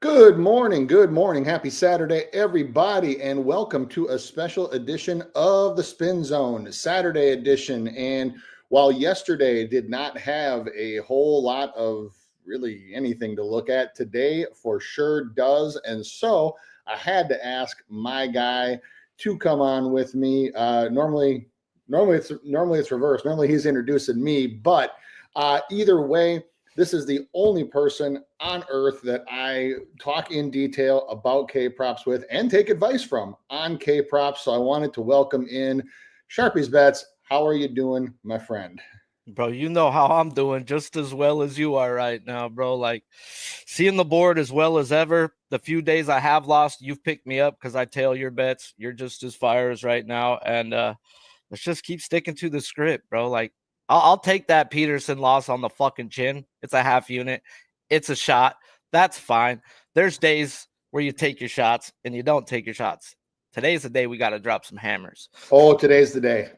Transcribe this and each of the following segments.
Good morning. Good morning. Happy Saturday, everybody, and welcome to a special edition of the Spin Zone, Saturday edition. And while yesterday did not have a whole lot of really anything to look at, today for sure does. And so I had to ask my guy to come on with me. Normally it's reversed. Normally he's introducing me, but either way. This is the only person on earth that I talk in detail about K-props with and take advice from on K-props. So I wanted to welcome in Sharpie's Bets. How are you doing, my friend? Bro, you know how I'm doing just as well as you are right now, bro. Like seeing the board as well as ever. The few days I have lost, you've picked me up because I tail your bets. You're just as fire as right now. And let's just keep sticking to the script, bro. Like I'll take that Peterson loss on the fucking chin. It's a half unit. It's a shot. That's fine. There's days where you take your shots and you don't take your shots. Today's the day we got to drop some hammers. Oh, today's the day.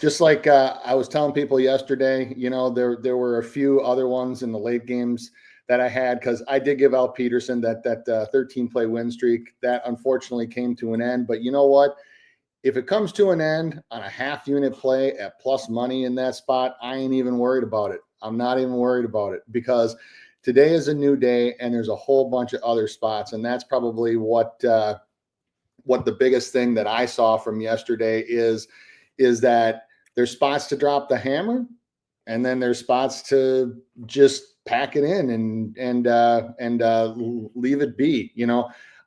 Just like I was telling people yesterday, there were a few other ones in the late games that I had because I did give out Peterson that 13 play win streak that unfortunately came to an end. But you know what? If it comes to an end on a half unit play at plus money in that spot, I ain't even worried about it. I'm not even worried about it because today is a new day and there's a whole bunch of other spots. And that's probably what the biggest thing that I saw from yesterday is that there's spots to drop the hammer and then there's spots to just pack it in and leave it be.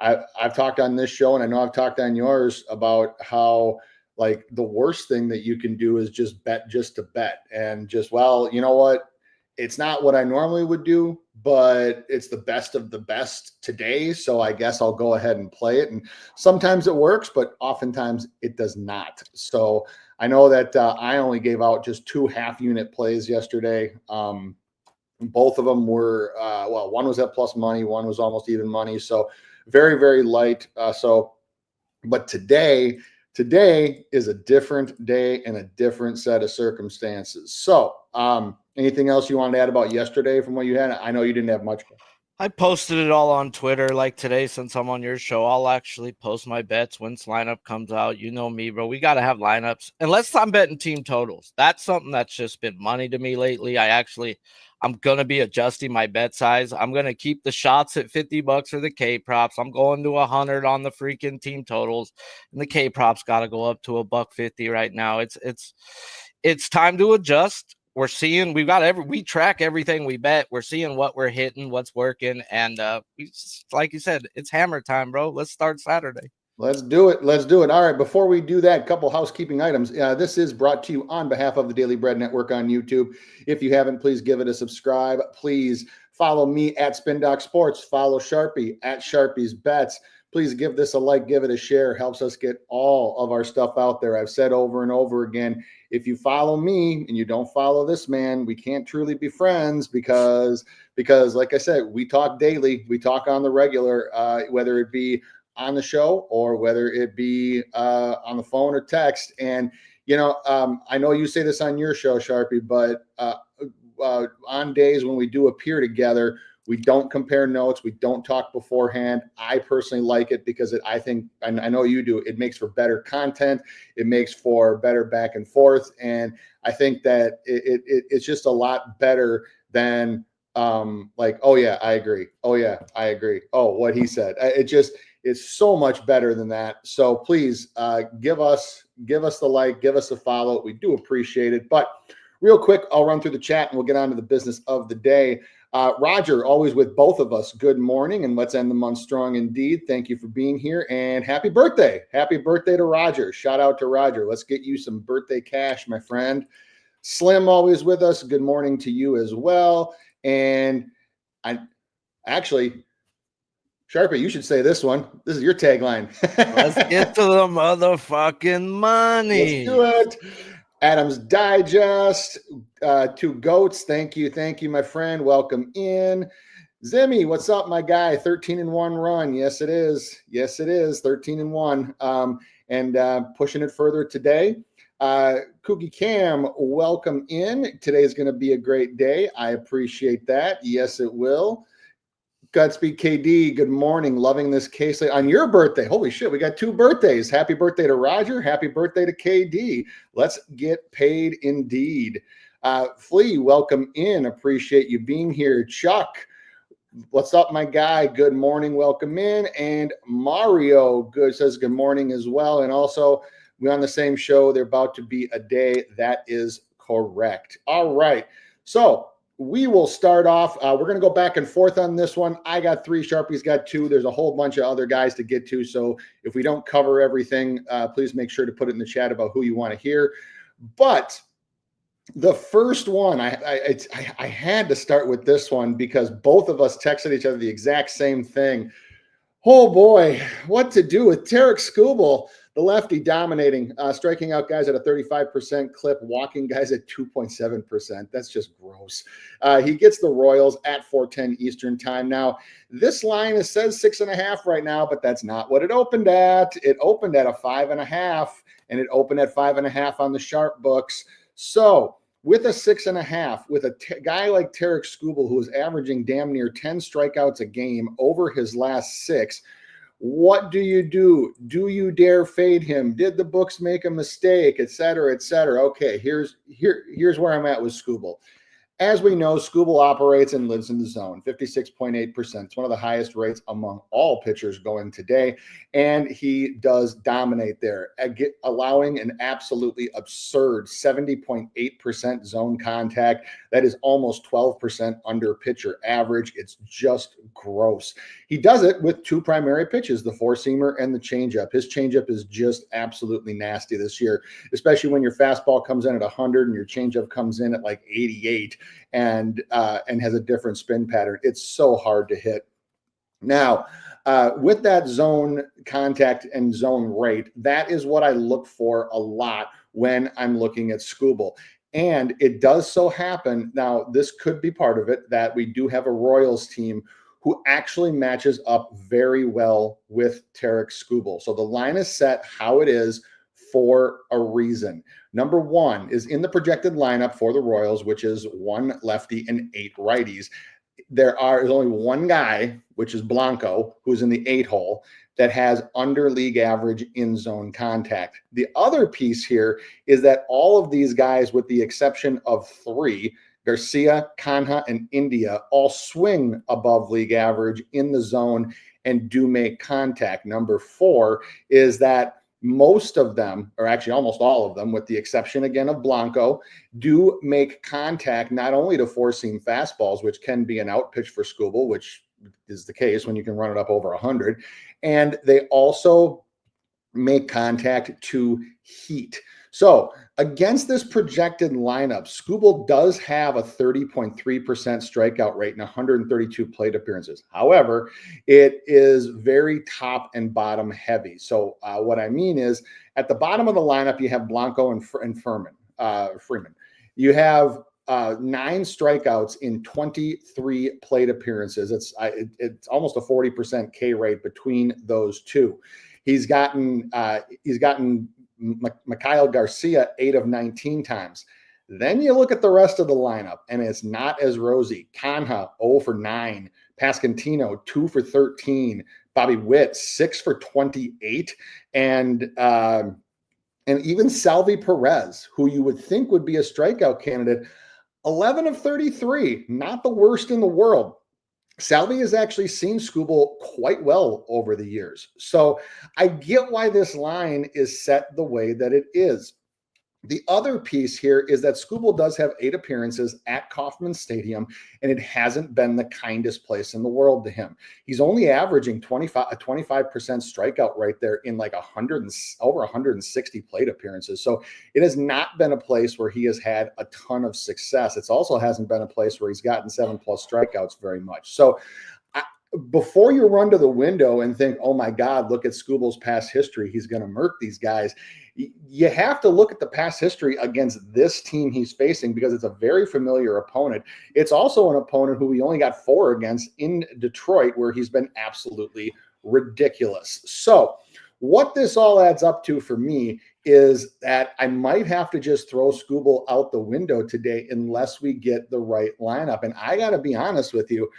I've talked on this show, and I know I've talked on yours about how like the worst thing that you can do is just bet just to bet and just, well, you know what? It's not what I normally would do, but it's the best of the best today. So I guess I'll go ahead and play it. And sometimes it works, but oftentimes it does not. So I know that I only gave out just 2 half unit plays yesterday. Both of them were, one was at plus money, one was almost even money. So very, very light. But today is a different day and a different set of circumstances. So, anything else you wanted to add about yesterday from what you had? I know you didn't have much. I posted it all on Twitter. Like today, since I'm on your show, I'll actually post my bets once lineup comes out. You know me, bro. We got to have lineups. Unless I'm betting team totals. That's something that's just been money to me lately. I'm going to be adjusting my bet size. I'm going to keep the shots at $50 for the K props. I'm going to 100 on the freaking team totals. And the K props got to go up to $1.50 right now. It's time to adjust. We're seeing we track everything we bet. We're seeing what we're hitting, what's working, and like you said, it's hammer time, bro. Let's start Saturday. Let's do it. All right. Before we do that, a couple housekeeping items. This is brought to you on behalf of the Daily Bread Network on YouTube. If you haven't, please give it a subscribe. Please follow me at SpinDoc Sports. Follow Sharpie at Sharpie's Bets. Please give this a like, give it a share. Helps us get all of our stuff out there. I've said over and over again, if you follow me and you don't follow this man, we can't truly be friends because like I said, we talk daily. We talk on the regular, whether it be on the show or whether it be on the phone or text. And, I know you say this on your show, Sharpie, but on days when we do appear together, we don't compare notes. We don't talk beforehand. I personally like it because I think, and I know you do, it makes for better content. It makes for better back and forth. And I think that it's just a lot better than oh yeah, I agree. Oh yeah, I agree. Oh, what he said. It's so much better than that. So please give us the like, give us a follow. We do appreciate it. But real quick, I'll run through the chat and we'll get on to the business of the day. Roger, always with both of us. Good morning, and let's end the month strong indeed. Thank you for being here, and happy birthday. Happy birthday to Roger. Shout out to Roger. Let's get you some birthday cash, my friend. Slim, always with us. Good morning to you as well. And Sharpie, you should say this one. This is your tagline. Let's get to the motherfucking money. Let's do it. Adams Digest, 2 goats. Thank you, my friend. Welcome in. Zimmy, what's up, my guy? 13-1 run. Yes, it is. 13-1. And pushing it further today. Cookie Cam, welcome in. Today's going to be a great day. I appreciate that. Yes, it will. Godspeed KD, good morning. Loving this case on your birthday. Holy shit, we got 2 birthdays. Happy birthday to Roger. Happy birthday to KD. Let's get paid indeed. Flea, welcome in. Appreciate you being here. Chuck, what's up, my guy? Good morning. Welcome in. And Mario says good morning as well. And also, we're on the same show. They're about to be a day. That is correct. All right. So we will start off. We're going to go back and forth on this one. I got 3, Sharpie's got 2. There's a whole bunch of other guys to get to. So if we don't cover everything, please make sure to put it in the chat about who you want to hear. But the first one, I had to start with this one because both of us texted each other the exact same thing. Oh boy, what to do with Tarek Skubal, the lefty dominating, striking out guys at a 35% clip, walking guys at 2.7%. That's just gross. He gets the Royals at 4:10 Eastern time. Now, this line says 6.5 right now, but that's not what it opened at. It opened at a 5.5, and it opened at 5.5 on the sharp books. So with a 6.5, with a guy like Tarek Skubal, who is averaging damn near 10 strikeouts a game over his last 6, what do you do? Do you dare fade him? Did the books make a mistake, et cetera, et cetera? Okay, here's where I'm at with Skubal. As we know, Skubal operates and lives in the zone, 56.8%. It's one of the highest rates among all pitchers going today, and he does dominate there, allowing an absolutely absurd 70.8% zone contact. That is almost 12% under pitcher average. It's just gross. He does it with 2 primary pitches, the 4-seamer and the changeup. His changeup is just absolutely nasty this year, especially when your fastball comes in at 100 and your changeup comes in at like 88. And has a different spin pattern. It's so hard to hit. Now, with that zone contact and zone rate, that is what I look for a lot when I'm looking at Skubal. And it does so happen, now this could be part of it, that we do have a Royals team who actually matches up very well with Tarek Skubal. So the line is set how it is for a reason. Number 1 is in the projected lineup for the Royals, which is 1 lefty and 8 righties. There's only 1 guy, which is Blanco, who's in the 8 hole, that has under league average in zone contact. The other piece here is that all of these guys, with the exception of 3, Garcia, Kanha, and India, all swing above league average in the zone and do make contact. Number 4 is that most of them, or actually almost all of them, with the exception again of Blanco, do make contact not only to 4-seam fastballs, which can be an out pitch for Skubal, which is the case when you can run it up over 100, and they also make contact to heat. So against this projected lineup, Skubal does have a 30.3% strikeout rate and 132 plate appearances. However, it is very top and bottom heavy. So what I mean is at the bottom of the lineup, you have Blanco and Freeman. You have 9 strikeouts in 23 plate appearances. It's almost a 40% K rate between those two. He's gotten Mikhail Garcia 8 of 19 times. Then you look at the rest of the lineup, and it's not as rosy. Kanha 0 for 9, Pascantino 2 for 13, Bobby Witt 6 for 28, and even Salvi Perez, who you would think would be a strikeout candidate, 11 of 33, not the worst in the world. Salvi has actually seen Skubal quite well over the years. So I get why this line is set the way that it is. The other piece here is that Skubal does have 8 appearances at Kauffman Stadium, and it hasn't been the kindest place in the world to him. He's only averaging a 25% strikeout right there in like over 160 plate appearances. So it has not been a place where he has had a ton of success. It also hasn't been a place where he's gotten 7+ strikeouts very much. So before you run to the window and think, oh my God, look at Skubal's past history, he's going to murk these guys, you have to look at the past history against this team he's facing because it's a very familiar opponent. It's also an opponent who he only got 4 against in Detroit, where he's been absolutely ridiculous. So what this all adds up to for me is that I might have to just throw Skubal out the window today unless we get the right lineup. And I got to be honest with you,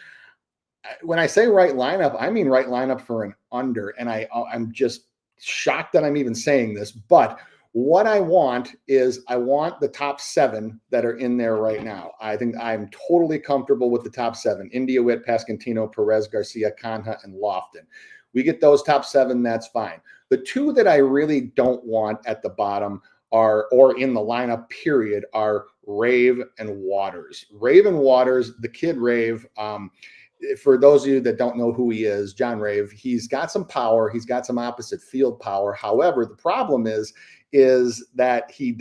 when I say right lineup, I mean right lineup for an under. And I'm just shocked that I'm even saying this, but what I want is I want the top 7 that are in there right now. I think I'm totally comfortable with the top 7: India, Witt, Pasquantino, Perez, Garcia, Canha, and Lofton. We get those top 7, that's fine. The 2 that I really don't want at the bottom or in the lineup period, are Rave and Waters. Rave and Waters, the kid Rave, for those of you that don't know who he is, John Rave, he's got some power. He's got some opposite field power. However, the problem is that he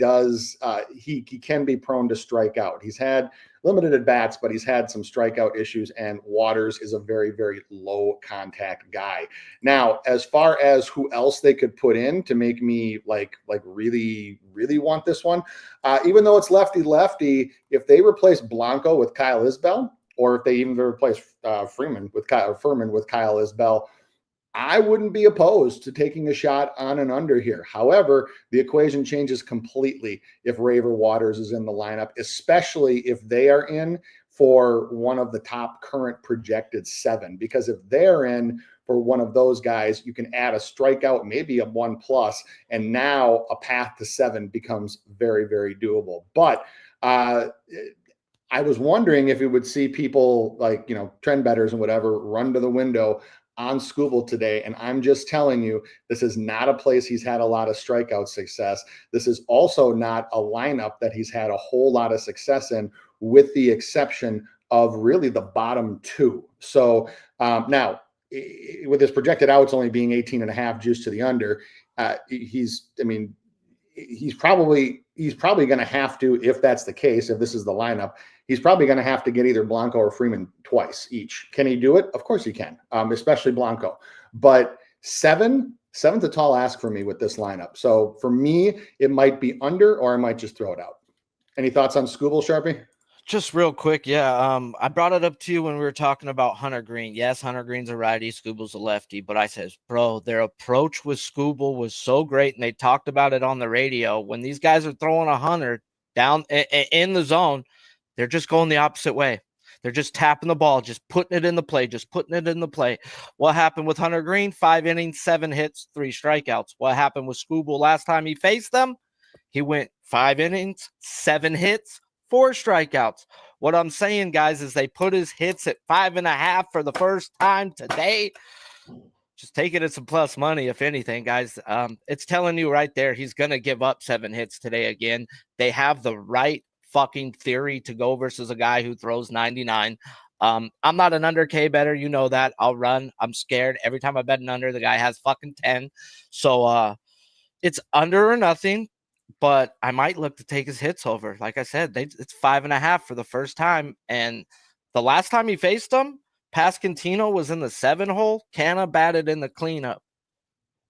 can be prone to strike out. He's had limited at bats, but he's had some strikeout issues, and Waters is a very, very low contact guy. Now, as far as who else they could put in to make me like really, really want this one, even though it's lefty, if they replace Blanco with Kyle Isbell, or if they even replace Furman with Kyle Isbell, I wouldn't be opposed to taking a shot on an under here. However, the equation changes completely if Raver Waters is in the lineup, especially if they are in for one of the top current projected 7. Because if they're in for one of those guys, you can add a strikeout, maybe a 1+, and now a path to 7 becomes very, very doable. But I was wondering if we would see people like, trend bettors and whatever run to the window on Skubal today. And I'm just telling you, this is not a place he's had a lot of strikeout success. This is also not a lineup that he's had a whole lot of success in, with the exception of really the bottom 2. So now with his projected outs only being 18.5 juice to the under, he's probably going to have to, if that's the case, if this is the lineup, he's probably going to have to get either Blanco or Freeman twice each. Can he do it? Of course he can, especially Blanco. But seven's a tall ask for me with this lineup. So for me, it might be under, or I might just throw it out. Any thoughts on Skubal, Sharpie? Just real quick, yeah. I brought it up to you when we were talking about Hunter Green. Yes, Hunter Green's a righty, Skubal's a lefty, but I says, bro, their approach with Skubal was so great, and they talked about it on the radio. When these guys are throwing a Hunter down in the zone, they're just going the opposite way. They're just tapping the ball, just putting it in the play, What happened with Hunter Green? 5 innings, 7 hits, 3 strikeouts. What happened with Skubal last time he faced them? He went 5 innings, 7 hits, 4 strikeouts. What I'm saying, guys, is they put his hits at 5.5 for the first time today. Just take it at some plus money, if anything, guys. It's telling you right there, he's going to give up 7 hits today again. They have the right fucking theory to go versus a guy who throws 99. I'm not an under K better. You know that. I'll run. I'm scared. Every time I bet an under, the guy has fucking 10. So it's under or nothing. But I might look to take his hits over. Like I said, it's 5.5 for the first time. And the last time he faced them, Pasquantino was in the 7 hole. Canha batted in the cleanup.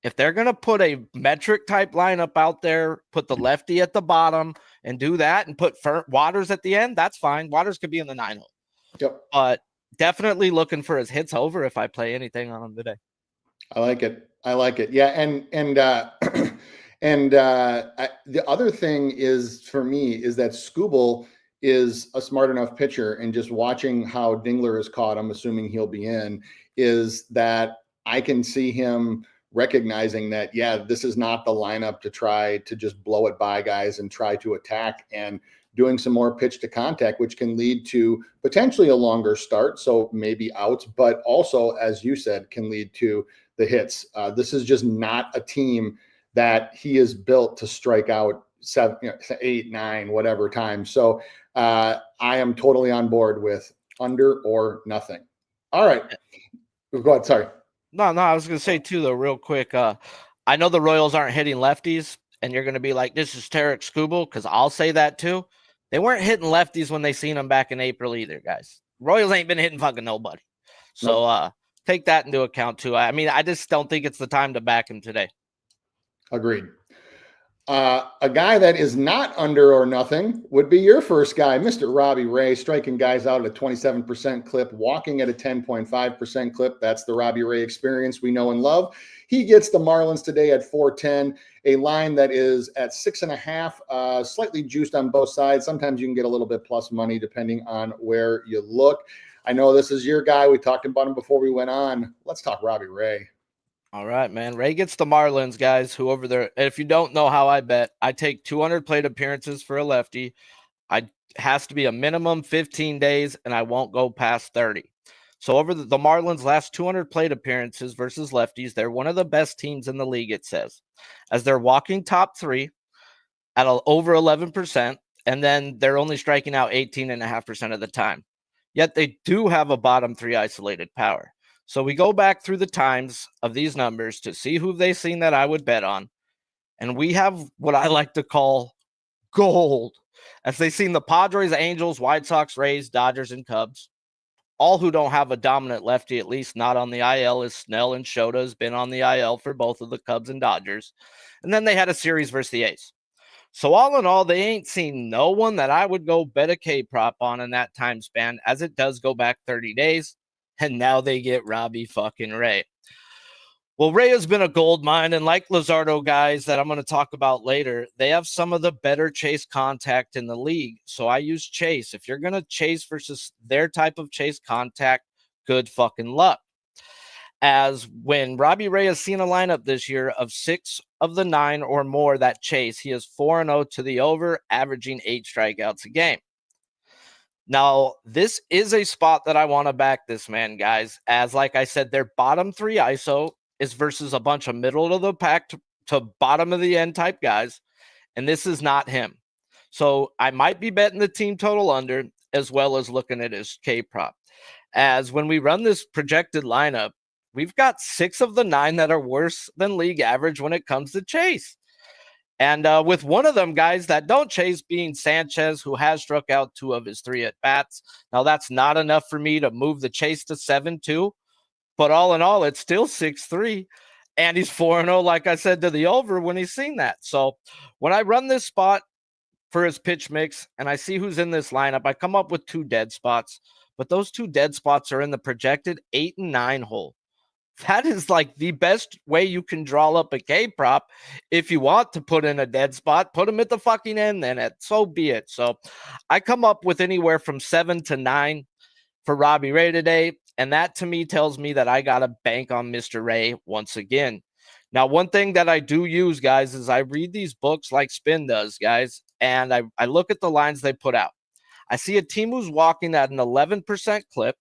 If they're going to put a metric type lineup out there, put the lefty at the bottom and do that and put Waters at the end, that's fine. Waters could be in the 9 hole. Yep. But definitely looking for his hits over if I play anything on him today. I like it. Yeah. And the other thing is, for me, is that Skubal is a smart enough pitcher, and just watching how Dingler is caught, I'm assuming he'll be in, is that I can see him recognizing that, yeah, this is not the lineup to try to just blow it by guys and try to attack, and doing some more pitch to contact, which can lead to potentially a longer start. So maybe outs, but also, as you said, can lead to the hits. This is just not a team that he is built to strike out 7, 8, 9, whatever times. So I am totally on board with under or nothing. All right. Go ahead. Sorry. No, I was going to say too, though, real quick. I know the Royals aren't hitting lefties, and you're going to be like, this is Tarek Skubal, because I'll say that too. They weren't hitting lefties when they seen them back in April either, guys. Royals ain't been hitting fucking nobody. So take that into account too. I mean, I just don't think it's the time to back him today. Agreed. A guy that is not under or nothing would be your first guy, Mr. Robbie Ray, striking guys out at a 27% clip, walking at a 10.5% clip. That's the Robbie Ray experience we know and love. He gets the Marlins today at 410, a line that is at 6.5, slightly juiced on both sides. Sometimes you can get a little bit plus money depending on where you look. I know this is your guy. We talked about him before we went on. Let's talk Robbie Ray. All right, man. Ray gets the Marlins, guys, who over there. If you don't know how I bet, I take 200 plate appearances for a lefty. I has to be a minimum 15 days, and I won't go past 30. So over the Marlins' last 200 plate appearances versus lefties, they're one of the best teams in the league, it says, as they're walking top three at over 11%, and then they're only striking out 18.5% of the time. Yet they do have a bottom three isolated power. So we go back through the times of these numbers to see who they've seen that I would bet on. And we have what I like to call gold, as they've seen the Padres, Angels, White Sox, Rays, Dodgers, and Cubs. All who don't have a dominant lefty, at least not on the IL, is Snell, and Shota has been on the IL for both of the Cubs and Dodgers. And then they had a series versus the A's. So all in all, they ain't seen no one that I would go bet a K prop on in that time span, as it does go back 30 days. And now they get Robbie fucking Ray. Well, Ray has been a gold mine, and like Luzardo guys that I'm going to talk about later, they have some of the better chase contact in the league. So I use chase. If you're going to chase versus their type of chase contact, good fucking luck. As when Robbie Ray has seen a lineup this year of 6 of the 9 or more that chase, he is 4-0 to the over, averaging 8 strikeouts a game. Now, this is a spot that I want to back this man, guys, as like I said, their bottom 3 ISO is versus a bunch of middle of the pack to bottom of the end type guys, and this is not him. So I might be betting the team total under, as well as looking at his K prop. As when we run this projected lineup, we've got 6 of the 9 that are worse than league average when it comes to chase. And with one of them guys that don't chase being Sanchez, who has struck out 2 of his 3 at-bats. Now, that's not enough for me to move the chase to 7-2. But all in all, it's still 6-3. And he's 4-0, like I said, to the over when he's seen that. So when I run this spot for his pitch mix and I see who's in this lineup, I come up with 2 dead spots. But those 2 dead spots are in the projected 8 and 9 hole. That is like the best way you can draw up a K prop. If you want to put in a dead spot, put him at the fucking end, then so be it. So I come up with anywhere from 7 to 9 for Robbie Ray today. And that to me tells me that I got to bank on Mr. Ray once again. Now, one thing that I do use, guys, is I read these books like Spin does, guys, and I look at the lines they put out. I see a team who's walking at an 11% clip,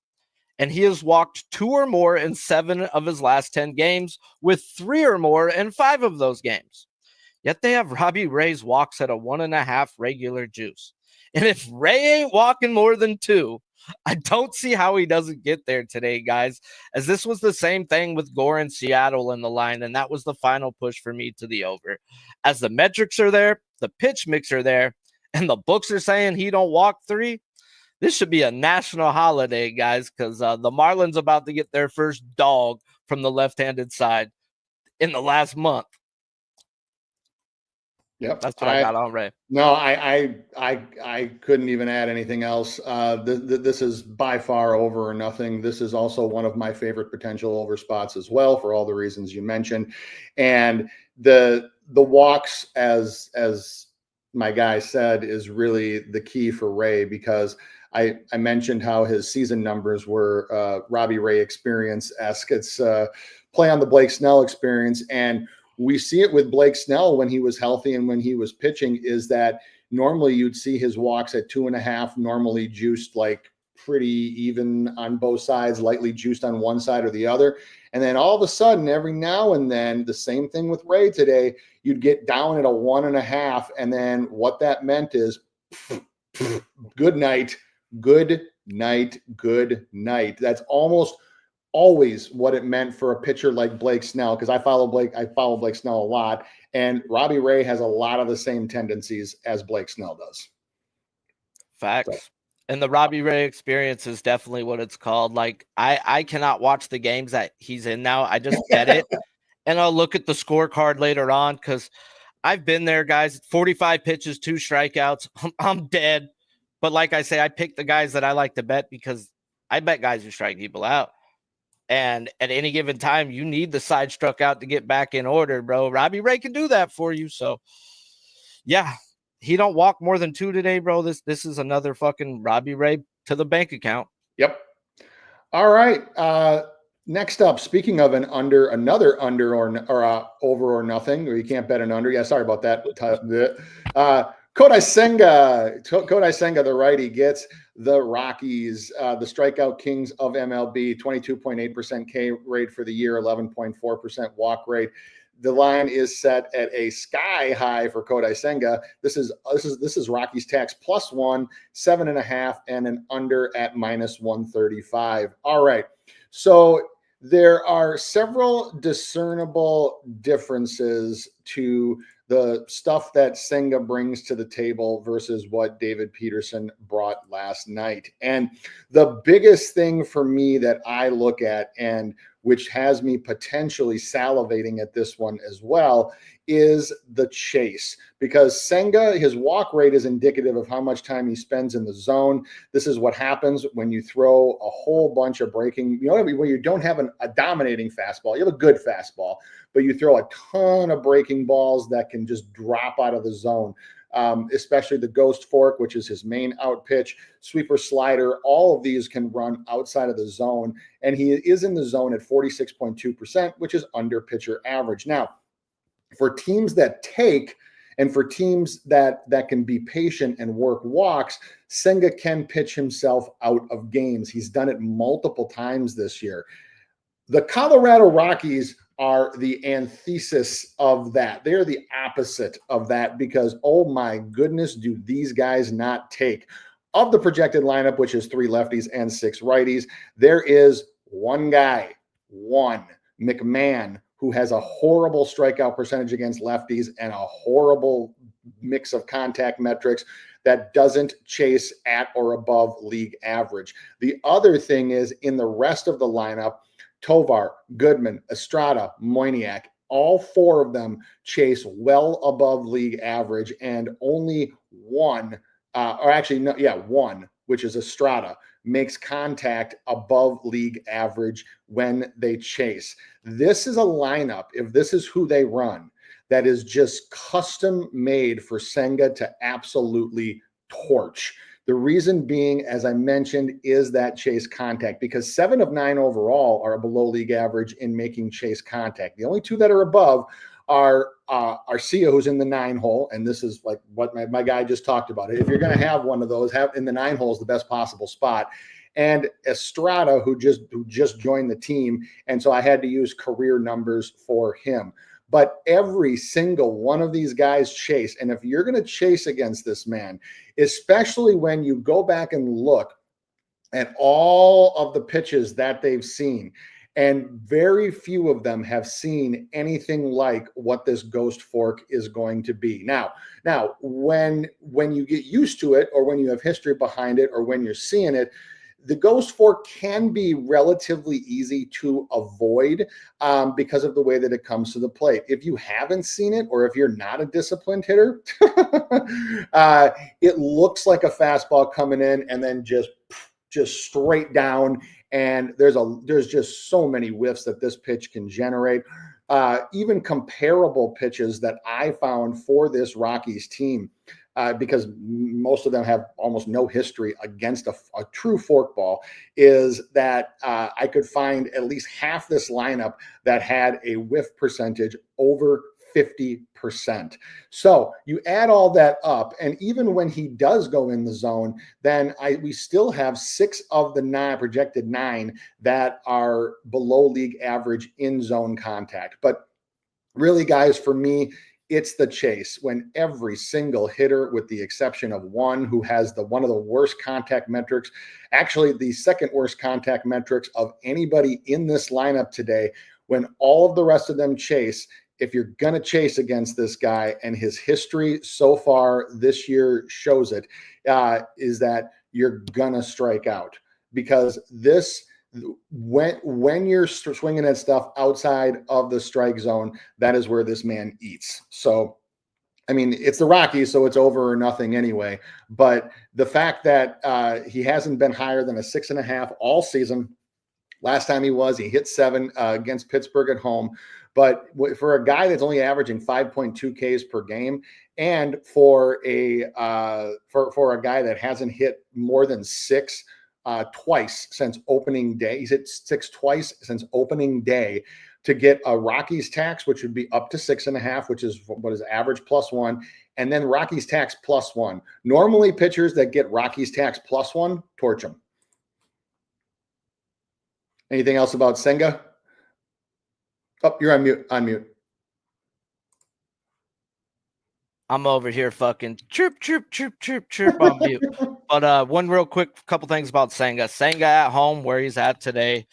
and he has walked 2 or more in 7 of his last 10 games, with 3 or more in 5 of those games. Yet they have Robbie Ray's walks at a 1.5 regular juice. And if Ray ain't walking more than 2, I don't see how he doesn't get there today, guys, as this was the same thing with Gore in Seattle in the line, and that was the final push for me to the over. As the metrics are there, the pitch mix are there, and the books are saying he don't walk 3, this should be a national holiday, guys, because the Marlins about to get their first dog from the left-handed side in the last month. Yep, that's what I got on Ray. No, I couldn't even add anything else. This is by far over or nothing. This is also one of my favorite potential over spots as well, for all the reasons you mentioned, and the walks, as my guy said, is really the key for Ray, because I mentioned how his season numbers were Robbie Ray experience-esque. It's play on the Blake Snell experience, and we see it with Blake Snell when he was healthy and when he was pitching, is that normally you'd see his walks at 2.5, normally juiced like pretty even on both sides, lightly juiced on one side or the other. And then all of a sudden, every now and then, the same thing with Ray today, you'd get down at a 1.5. And then what that meant is good night, good night, good night. That's almost always what it meant for a pitcher like Blake Snell, because I follow Blake Snell a lot, and Robbie Ray has a lot of the same tendencies as Blake Snell does. Facts. So. And the Robbie Ray experience is definitely what it's called. Like I cannot watch the games that he's in now. I just bet it, and I'll look at the scorecard later on, because I've been there, guys. 45 pitches, 2 strikeouts. I'm dead. But like I say, I pick the guys that I like to bet, because I bet guys who strike people out. And at any given time, you need the side struck out to get back in order, bro. Robbie Ray can do that for you. So, yeah, he don't walk more than 2 today, bro. This is another fucking Robbie Ray to the bank account. Yep. All right. Next up, speaking of another under or over or nothing, or you can't bet an under. Yeah, sorry about that. Kodai Senga, the righty, gets the Rockies, the strikeout kings of MLB, 22.8% K rate for the year, 11.4% walk rate. The line is set at a sky high for Kodai Senga. This is Rockies tax +1, 7.5, and an under at -135. All right. So there are several discernible differences to the stuff that Senga brings to the table versus what David Peterson brought last night. And the biggest thing for me that I look at, and which has me potentially salivating at this one as well, is the chase. Because Senga, his walk rate is indicative of how much time he spends in the zone. This is what happens when you throw a whole bunch of breaking, when you don't have a dominating fastball, you have a good fastball, but you throw a ton of breaking balls that can just drop out of the zone. Especially the ghost fork, which is his main out pitch, sweeper slider, all of these can run outside of the zone. And he is in the zone at 46.2%, which is under pitcher average. Now, for teams that take and for teams that can be patient and work walks, Senga can pitch himself out of games. He's done it multiple times this year. The Colorado Rockies are the antithesis of that. They're the opposite of that because, oh my goodness, do these guys not take. Of the projected lineup, which is 3 lefties and 6 righties, there is one guy, McMahon, who has a horrible strikeout percentage against lefties and a horrible mix of contact metrics that doesn't chase at or above league average. The other thing is in the rest of the lineup, Tovar, Goodman, Estrada, Moyniak, all 4 of them chase well above league average, and only one, which is Estrada, makes contact above league average when they chase. This is a lineup, if this is who they run, that is just custom made for Senga to absolutely torch. The reason being, as I mentioned, is that chase contact, because 7 of 9 overall are below league average in making chase contact. The only 2 that are above are Arcia, who's in the 9 hole, and this is like what my guy just talked about. If you're going to have one of those, have in the 9 hole is the best possible spot. And Estrada, who just joined the team, and so I had to use career numbers for him. But every single one of these guys chase. And if you're going to chase against this man, especially when you go back and look at all of the pitches that they've seen, and very few of them have seen anything like what this ghost fork is going to be. Now, when you get used to it, or when you have history behind it, or when you're seeing it, the ghost fork can be relatively easy to avoid because of the way that it comes to the plate. If you haven't seen it, or if you're not a disciplined hitter, it looks like a fastball coming in and then just straight down. And there's just so many whiffs that this pitch can generate. Even comparable pitches that I found for this Rockies team, because most of them have almost no history against a true forkball, is that I could find at least half this lineup that had a whiff percentage over 50%. So you add all that up, and even when he does go in the zone, then we still have 6 of the projected 9 that are below league average in zone contact. But really, guys, for me, it's the chase. When every single hitter, with the exception of one who has one of the worst contact metrics, actually the second worst contact metrics of anybody in this lineup today, when all of the rest of them chase, if you're going to chase against this guy, and his history so far this year shows it, is that you're going to strike out. Because when you're swinging at stuff outside of the strike zone, that is where this man eats. So, I mean, it's the Rockies, so it's over or nothing anyway. But the fact that he hasn't been higher than a 6.5 all season. Last time he hit 7 against Pittsburgh at home. But for a guy that's only averaging 5.2 Ks per game, and for a guy that hasn't hit more than 6 twice since opening day. He's hit 6 twice since opening day to get a Rockies tax, which would be up to 6.5, which is what is average +1, and then Rockies tax +1. Normally, pitchers that get Rockies tax +1 torch them. Anything else about Senga? Oh, you're on mute. On mute. I'm over here fucking chirp, chirp, chirp, chirp, chirp on mute. But one real quick couple things about Senga. Senga at home, where he's at today.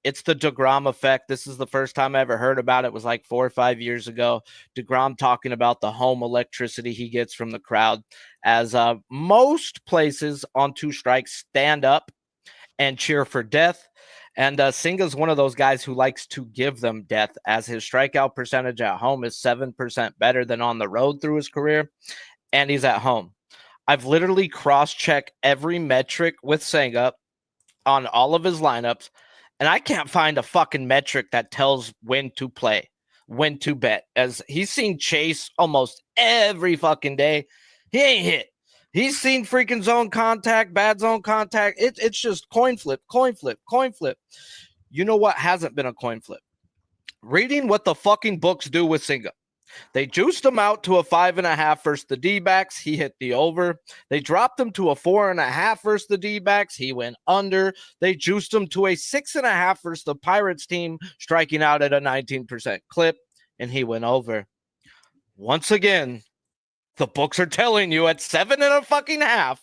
It's the DeGrom effect. This is the first time I ever heard about it. It was like 4 or 5 years ago. DeGrom talking about the home electricity he gets from the crowd. As most places on 2 strikes stand up and cheer for death. And Senga's one of those guys who likes to give them death, as his strikeout percentage at home is 7% better than on the road through his career, and he's at home. I've literally cross-checked every metric with Senga on all of his lineups, and I can't find a fucking metric that tells when to play, when to bet, as he's seen Chase almost every fucking day. He ain't hit. He's seen freaking zone contact, bad zone contact. It's just coin flip, coin flip, coin flip. You know what hasn't been a coin flip? Reading what the fucking books do with Senga. They juiced him out to a 5.5 versus the D-backs. He hit the over. They dropped him to a 4.5 versus the D-backs. He went under. They juiced him to a 6.5 versus the Pirates team, striking out at a 19% clip, and he went over. Once again, the books are telling you at 7.5,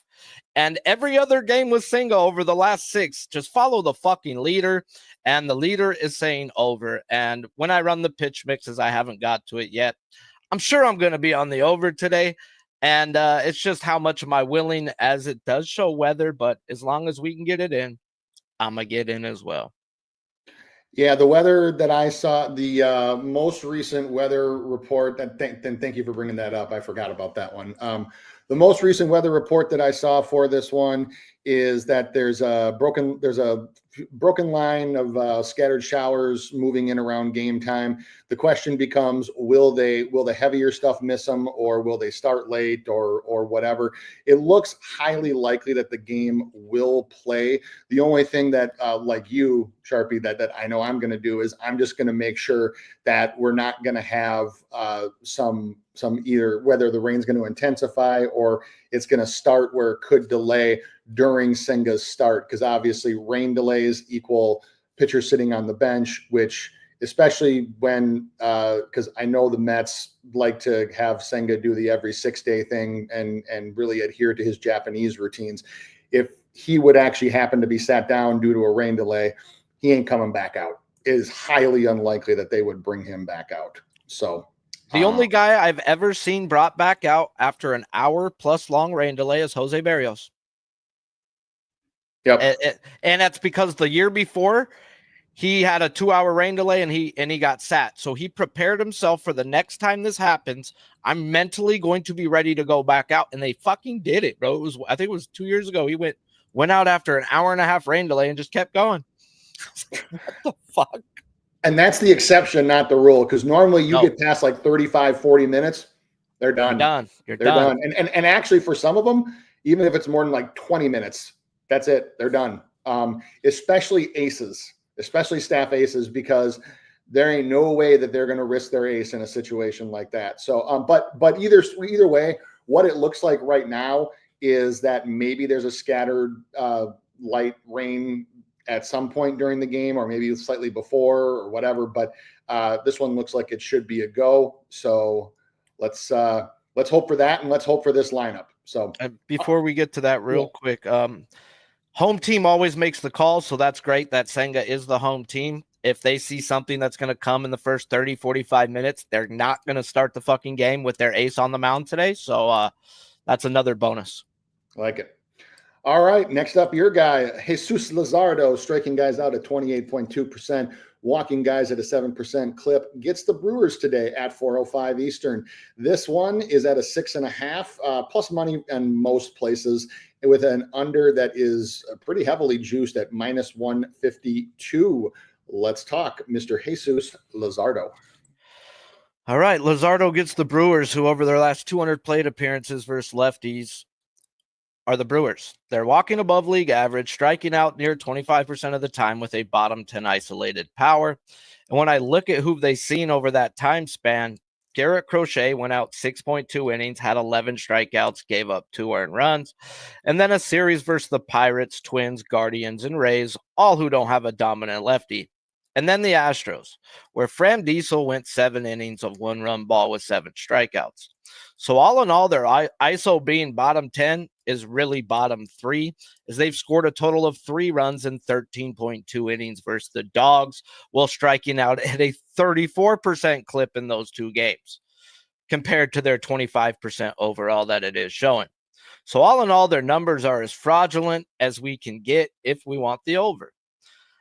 and every other game with Senga over the last 6, just follow the fucking leader, and the leader is saying over. And when I run the pitch mixes, I haven't got to it yet. I'm sure I'm going to be on the over today, and it's just how much am I willing, as it does show weather, but as long as we can get it in, I'm going to get in as well. Yeah, the weather that I saw, the most recent weather report, thank you for bringing that up. I forgot about that one. The most recent weather report that I saw for this one is that there's a broken line of scattered showers moving in around game time. The question becomes, will the heavier stuff miss them, or will they start late, or whatever? It looks highly likely that the game will play. The only thing that like you, Sharpie, that I know I'm going to do is I'm just going to make sure that we're not going to have some either whether the rain's going to intensify or it's going to start where it could delay during Senga's start, because obviously rain delays equal pitcher sitting on the bench, which especially when because I know the Mets like to have Senga do the every 6-day thing and really adhere to his Japanese routines. If he would actually happen to be sat down due to a rain delay, he ain't coming back out. It is highly unlikely that they would bring him back out. So the only guy I've ever seen brought back out after an hour plus long rain delay is Jose Barrios. Yep. And that's because the year before he had a 2-hour rain delay and he got sat. So he prepared himself for the next time this happens. I'm mentally going to be ready to go back out. And they fucking did it, bro. I think it was 2 years ago. He went out after an 1.5 hour rain delay and just kept going. What the fuck? And that's the exception, not the rule, because normally you get past like 35, 40 minutes, they're done. You're done. And actually for some of them, even if it's more than like 20 minutes, that's it. They're done. Especially aces, especially staff aces, because there ain't no way that they're going to risk their ace in a situation like that. So, but either way, what it looks like right now is that maybe there's a scattered light rain at some point during the game, or maybe slightly before or whatever. But this one looks like it should be a go. So let's hope for that, and let's hope for this lineup. So before we get to that real quick, home team always makes the call, so that's great that Senga is the home team. If they see something that's going to come in the first 30, 45 minutes, they're not going to start the fucking game with their ace on the mound today. So that's another bonus. I like it. All right, next up, your guy, Jesus Luzardo, striking guys out at 28.2%, walking guys at a 7% clip, gets the Brewers today at 4:05 Eastern. This one is at a 6.5 plus money in most places, with an under that is pretty heavily juiced at -152. Let's talk Mr. Jesus Luzardo. All right, Luzardo gets the Brewers, who over their last 200 plate appearances versus lefties are the Brewers. They're walking above league average, striking out near 25% of the time with a bottom 10 isolated power. And when I look at who they've seen over that time span, Garrett Crochet went out 6.2 innings, had 11 strikeouts, gave up 2 earned runs, and then a series versus the Pirates, Twins, Guardians, and Rays, all who don't have a dominant lefty. And then the Astros, where Fram Diesel went 7 innings of 1-run ball with 7 strikeouts. So all in all, their ISO being bottom 10 is really bottom 3, as they've scored a total of 3 runs in 13.2 innings versus the Dogs, while striking out at a 34% clip in those 2 games, compared to their 25% overall that it is showing. So all in all, their numbers are as fraudulent as we can get if we want the over.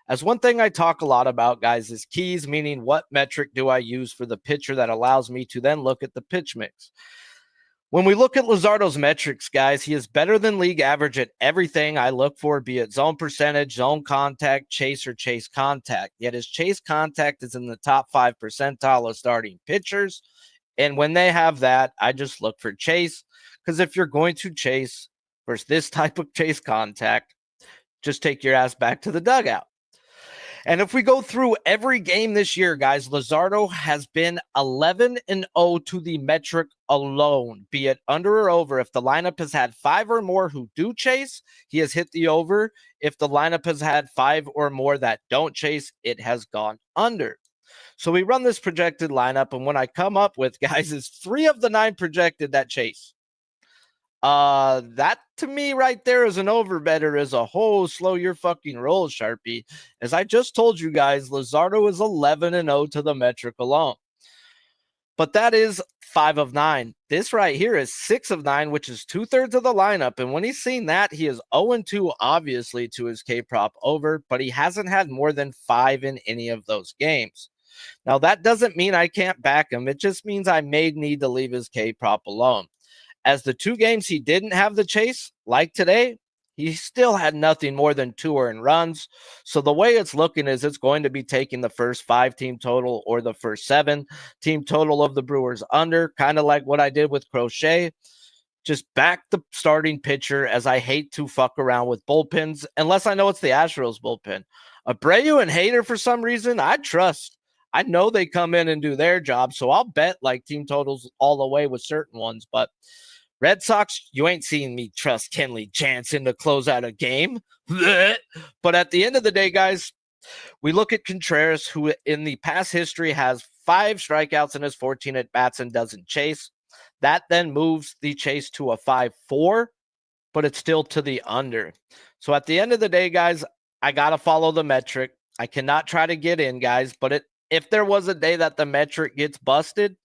As one thing I talk a lot about, guys, is keys, meaning what metric do I use for the pitcher that allows me to then look at the pitch mix. When we look at Luzardo's metrics, guys, he is better than league average at everything I look for, be it zone percentage, zone contact, chase, or chase contact. Yet his chase contact is in the top 5 percentile of starting pitchers. And when they have that, I just look for chase, because if you're going to chase versus this type of chase contact, just take your ass back to the dugout. And if we go through every game this year, guys, Luzardo has been 11-0 to the metric alone, be it under or over. If the lineup has had 5 or more who do chase, he has hit the over. If the lineup has had 5 or more that don't chase, it has gone under. So we run this projected lineup, and when I come up with, guys, is 3 of the 9 projected that chase. That to me right there is an over better as a whole. Slow your fucking roll, Sharpie. As I just told you guys, Luzardo is 11-0 to the metric alone. But that is 5 of 9. This right here is 6 of 9, which is 2/3 of the lineup. And when he's seen that, he is 0-2, obviously, to his K-prop over, but he hasn't had more than 5 in any of those games. Now, that doesn't mean I can't back him. It just means I may need to leave his K-prop alone. As the 2 games he didn't have the chase, like today, he still had nothing more than 2 earned runs. So the way it's looking is it's going to be taking the first 5 team total or the first 7 team total of the Brewers under, kind of like what I did with Crochet. Just back the starting pitcher, as I hate to fuck around with bullpens, unless I know it's the Astros bullpen. Abreu and Hader, for some reason, I trust. I know they come in and do their job, so I'll bet like team totals all the way with certain ones, but Red Sox, you ain't seeing me trust Kenley Jansen to close out a game. But at the end of the day, guys, we look at Contreras, who in the past history has 5 strikeouts in his 14 at-bats and doesn't chase. That then moves the chase to a 5-4, but it's still to the under. So at the end of the day, guys, I got to follow the metric. I cannot try to get in, guys, but if there was a day that the metric gets busted,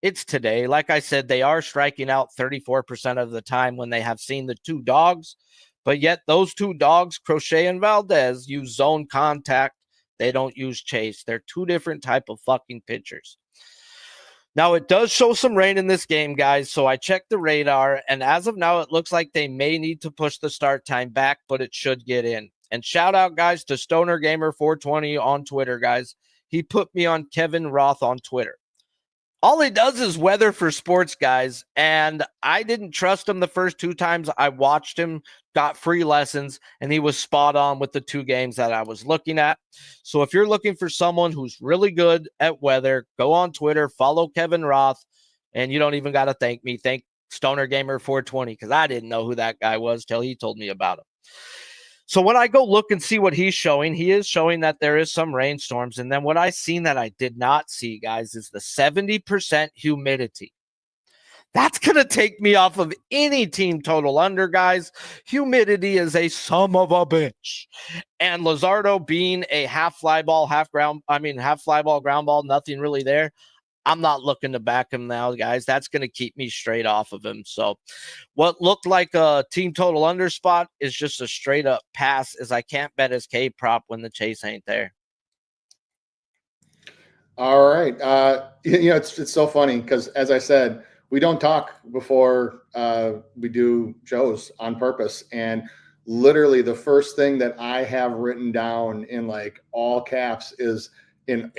it's today. Like I said, they are striking out 34% of the time when they have seen the 2 dogs, but yet those 2 dogs, Crochet and Valdez, use zone contact. They don't use chase. They're 2 different type of fucking pitchers. Now, it does show some rain in this game, guys, so I checked the radar, and as of now, it looks like they may need to push the start time back, but it should get in. And shout out, guys, to Stoner Gamer 420 on Twitter, guys. He put me on Kevin Roth on Twitter. All he does is weather for sports, guys, and I didn't trust him the first 2 times I watched him, got free lessons, and he was spot on with the 2 games that I was looking at. So if you're looking for someone who's really good at weather, go on Twitter, follow Kevin Roth, and you don't even got to thank me. Thank Stoner Gamer 420, because I didn't know who that guy was till he told me about him. So when I go look and see what he's showing, he is showing that there is some rainstorms. And then what I seen that I did not see, guys, is the 70% humidity. That's going to take me off of any team total under, guys. Humidity is a son of a bitch. And Luzardo being a half fly ball, ground ball, nothing really there. I'm not looking to back him now, guys. That's going to keep me straight off of him. So what looked like a team total under spot is just a straight up pass, as I can't bet his K prop when the chase ain't there. All right. It's so funny because, as I said, we don't talk before we do shows on purpose. And literally the first thing that I have written down in like all caps is in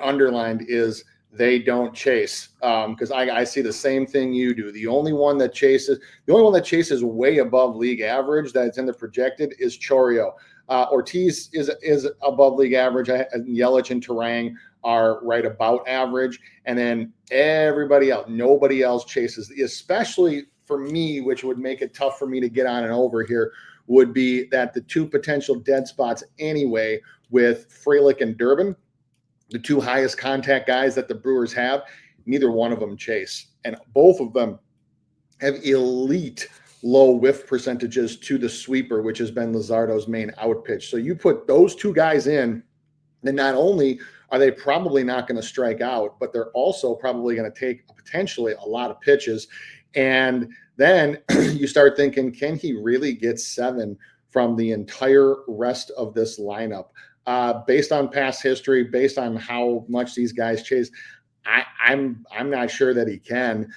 underlined is they don't chase, because I see the same thing you do. The only one that chases way above league average that's in the projected is Chorio. Ortiz is above league average. Yelich and Terang are right about average, and then everybody else, nobody else chases. Especially for me, which would make it tough for me to get on and over here, would be that the two potential dead spots anyway with Frelick and Durbin, the two highest contact guys that the Brewers have, neither one of them chase. And both of them have elite low whiff percentages to the sweeper, which has been Luzardo's main out pitch. So you put those two guys in, then not only are they probably not going to strike out, but they're also probably going to take potentially a lot of pitches. And then you start thinking, can he really get 7 from the entire rest of this lineup? Based on past history, based on how much these guys chase, I'm not sure that he can.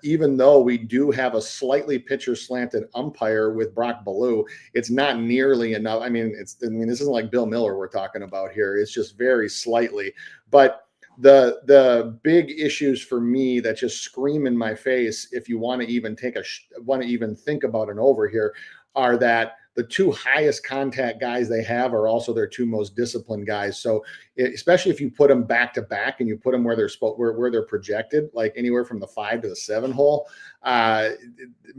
Even though we do have a slightly pitcher slanted umpire with Brock Ballou, it's not nearly enough. I mean, this isn't like Bill Miller we're talking about here. It's just very slightly. But the big issues for me that just scream in my face, if you want to even think about an over here, are that the two highest contact guys they have are also their two most disciplined guys. So especially if you put them back to back and you put them where they're projected, like anywhere from the 5 to the 7 hole,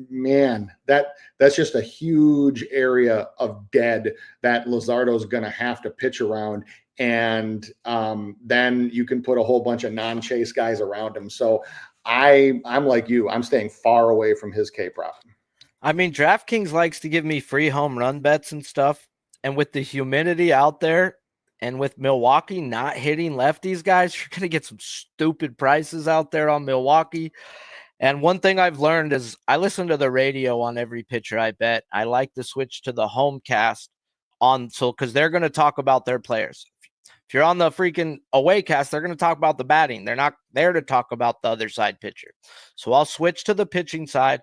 man, that's just a huge area of dead that Luzardo's going to have to pitch around. And then you can put a whole bunch of non-chase guys around him. So I'm like you, I'm staying far away from his K-prop. I mean, DraftKings likes to give me free home run bets and stuff. And with the humidity out there and with Milwaukee not hitting lefties, guys, you're going to get some stupid prices out there on Milwaukee. And one thing I've learned is I listen to the radio on every pitcher I bet. I like to switch to the home cast because they're going to talk about their players. If you're on the freaking away cast, they're going to talk about the batting. They're not there to talk about the other side pitcher. So I'll switch to the pitching side.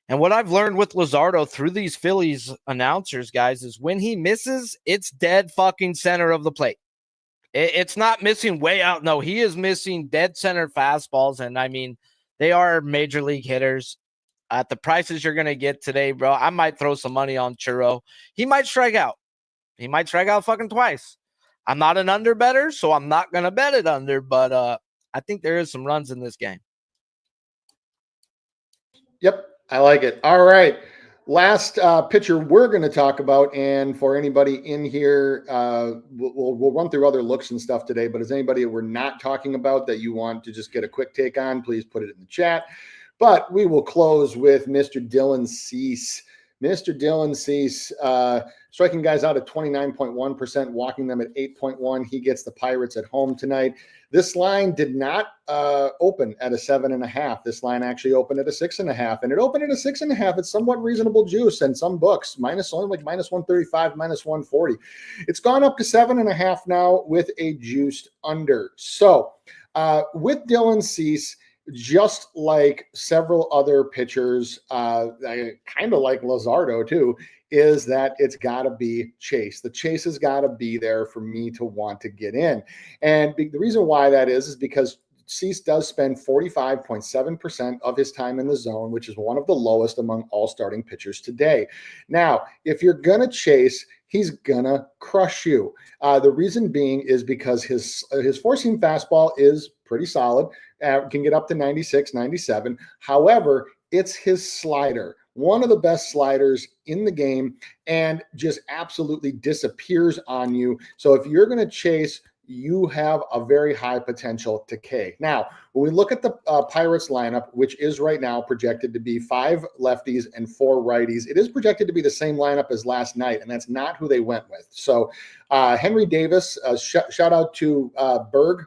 And what I've learned with Luzardo through these Phillies announcers, guys, is when he misses, it's dead fucking center of the plate. It's not missing way out. No, he is missing dead center fastballs. And I mean, they are major league hitters. At the prices you're going to get today, bro, I might throw some money on Churro. He might strike out. He might strike out fucking twice. I'm not an under better, so I'm not going to bet it under. But I think there is some runs in this game. Yep. I like it. All right. Last pitcher we're going to talk about, and for anybody in here, we'll run through other looks and stuff today, but is anybody that we're not talking about that you want to just get a quick take on, please put it in the chat. But we will close with Mr. Dylan Cease. Mr. Dylan Cease, striking guys out at 29.1%, walking them at 8.1. He gets the Pirates at home tonight. This line did not open at a 7.5. This line actually opened at a 6.5, and it opened at a 6.5. It's somewhat reasonable juice, and some books only like minus 135, minus 140. It's gone up to 7.5 now with a juiced under. So with Dylan Cease, just like several other pitchers, I kind of like Luzardo too, is that it's got to be chase. The chase has got to be there for me to want to get in. And the reason why that is because Cease does spend 45.7% of his time in the zone, which is one of the lowest among all starting pitchers today. Now, if you're going to chase, he's going to crush you. The reason being is because his four-seam fastball is pretty solid, can get up to 96, 97. However, it's his slider, one of the best sliders in the game, and just absolutely disappears on you. So if you're going to chase, you have a very high potential to K. Now, when we look at the Pirates lineup, which is right now projected to be 5 lefties and 4 righties, it is projected to be the same lineup as last night, and that's not who they went with. So Henry Davis, shout out to Berg.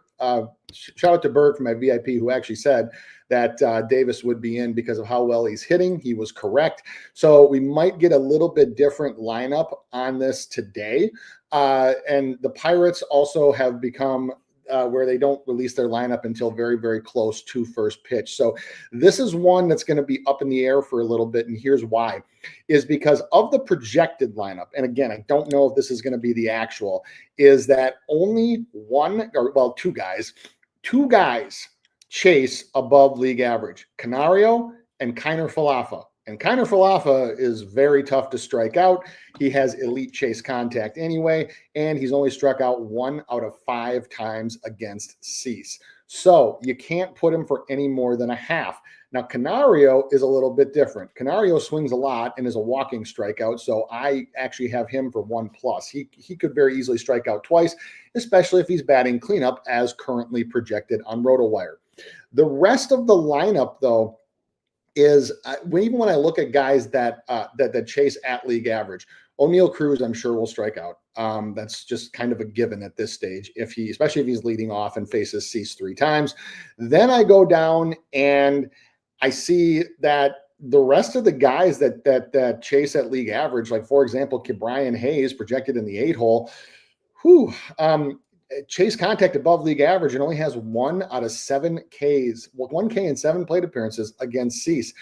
Shout out to Berg from my VIP, who actually said that Davis would be in because of how well he's hitting. He was correct. So we might get a little bit different lineup on this today. And the Pirates also have become where they don't release their lineup until very, very close to first pitch. So this is one that's going to be up in the air for a little bit. And here's why, is because of the projected lineup. And again, I don't know if this is going to be the actual, is that only 2 guys two guys chase above league average, Canario and Kiner Falefa. And Kiner Falefa is very tough to strike out. He has elite chase contact anyway, and he's only struck out 1 out of 5 times against Cease. So you can't put him for any more than a half. Now, Canario is a little bit different. Canario swings a lot and is a walking strikeout, so I actually have him for 1+. He could very easily strike out twice, especially if he's batting cleanup as currently projected on RotoWire. The rest of the lineup, though, is even when I look at guys that chase at league average, O'Neal Cruz, I'm sure will strike out. That's just kind of a given at this stage, especially if he's leading off and faces Cease 3 times. Then I go down and I see that the rest of the guys that chase at league average, like for example, Brian Hayes projected in the 8-hole, chase contact above league average and only has 1 out of 7 Ks, 1 K in 7 plate appearances against Cease.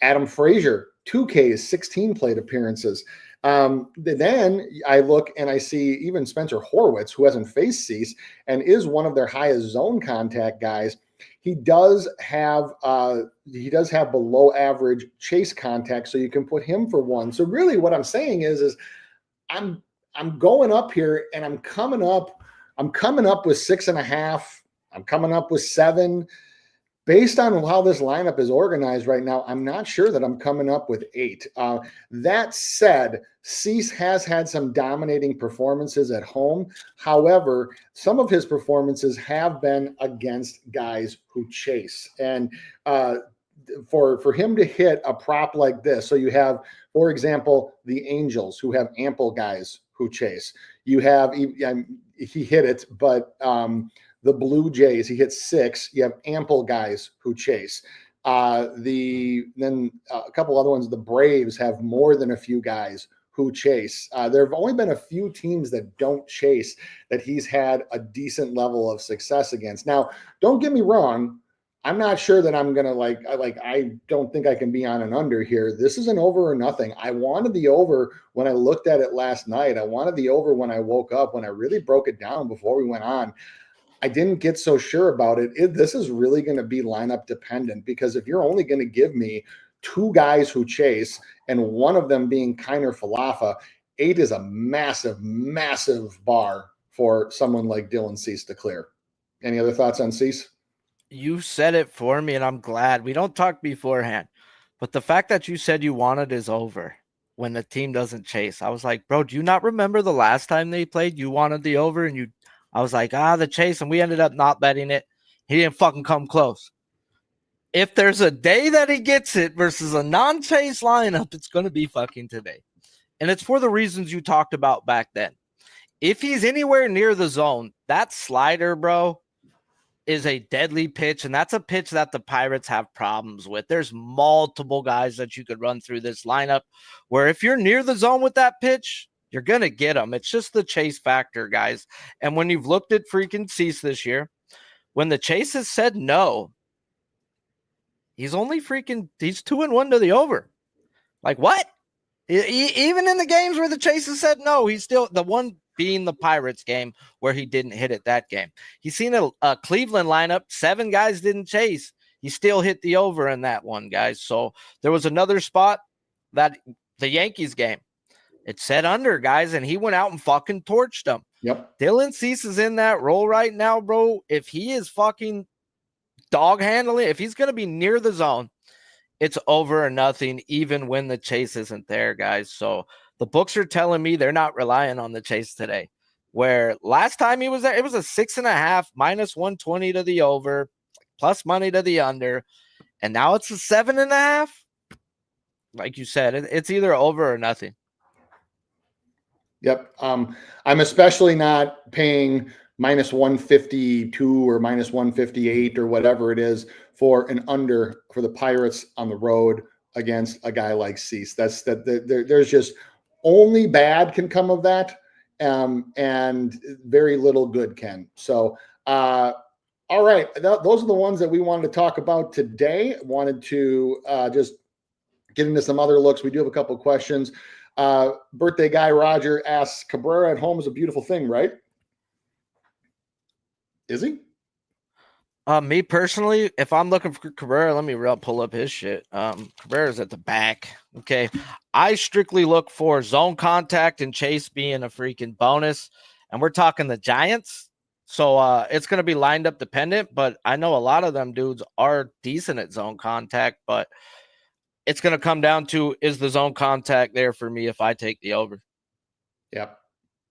Adam Frazier, 2 Ks, 16 plate appearances. Then I look and I see even Spencer Horwitz, who hasn't faced Cease and is one of their highest zone contact guys. He does have below average chase contact, so you can put him for 1. So really, what I'm saying is I'm going up here and I'm coming up with 6.5. I'm coming up with 7. Based on how this lineup is organized right now, I'm not sure that I'm coming up with 8. That said, Cease has had some dominating performances at home. However, some of his performances have been against guys who chase. And for him to hit a prop like this, so you have, for example, the Angels, who have ample guys who chase. You have, he hit it, but the Blue Jays, he hit 6. You have ample guys who chase. Then a couple other ones, the Braves have more than a few guys who chase. There have only been a few teams that don't chase that he's had a decent level of success against. Now, don't get me wrong. I'm not sure that I'm going to I don't think I can be on an under here. This is an over or nothing. I wanted the over when I looked at it last night. I wanted the over when I woke up, when I really broke it down before we went on. I didn't get so sure about it. This is really going to be lineup dependent, because if you're only going to give me 2 guys who chase and one of them being Kiner Falefa, 8 is a massive, massive bar for someone like Dylan Cease to clear. Any other thoughts on Cease? You said it for me, and I'm glad. We don't talk beforehand, but the fact that you said you wanted is over when the team doesn't chase. I was like, bro, do you not remember the last time they played? You wanted the over, and I was like, the chase, and we ended up not betting it. He didn't fucking come close. If there's a day that he gets it versus a non-chase lineup, it's going to be fucking today. And it's for the reasons you talked about back then. If he's anywhere near the zone, that slider, bro, is a deadly pitch, and that's a pitch that the Pirates have problems with. There's multiple guys that you could run through this lineup where if you're near the zone with that pitch, you're going to get them. It's just the chase factor, guys. And when you've looked at freaking Cease this year, when the chase has said no, he's 2-1 to the over. Like, what? Even in the games where the chase has said no, he's still the one being the Pirates game where he didn't hit it that game. He's seen a Cleveland lineup. 7 guys didn't chase. He still hit the over in that one, guys. So there was another spot that the Yankees game. It said under, guys, and he went out and fucking torched them. Yep. Dylan Cease is in that role right now, bro. If he is fucking dog handling, if he's going to be near the zone, it's over or nothing, even when the chase isn't there, guys. So the books are telling me they're not relying on the chase today. Where last time he was there, it was a 6.5, minus 120 to the over, plus money to the under. And now it's a 7.5. Like you said, it's either over or nothing. Yep. I'm especially not paying minus 152 or minus 158 or whatever it is for an under for the Pirates on the road against a guy like Cease. There's just only bad can come of that, and very little good can. So, all right, those are the ones that we wanted to talk about today. Wanted to just get into some other looks. We do have a couple of questions. Birthday guy Roger asks, Cabrera at home is a beautiful thing, right? Is he? Me personally, if I'm looking for Cabrera, let me pull up his shit. Cabrera's at the back. Okay. I strictly look for zone contact and chase being a freaking bonus. And we're talking the Giants. So it's gonna be lined up dependent, but I know a lot of them dudes are decent at zone contact, but it's gonna come down to, is the zone contact there for me if I take the over? Yep.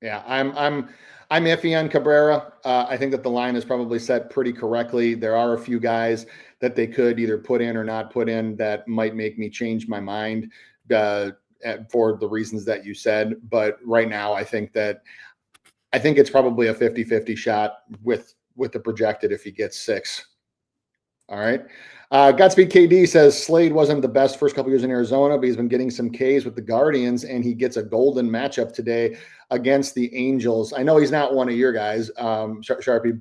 Yeah, I'm iffy on Cabrera. I think that the line is probably set pretty correctly. There are a few guys that they could either put in or not put in that might make me change my mind for the reasons that you said. But right now, I think it's probably a 50-50 shot with the projected if he gets 6. All right. Godspeed KD says Slade wasn't the best first couple years in Arizona, but he's been getting some Ks with the Guardians, and he gets a golden matchup today against the Angels. I know he's not one of your guys, Sharpie,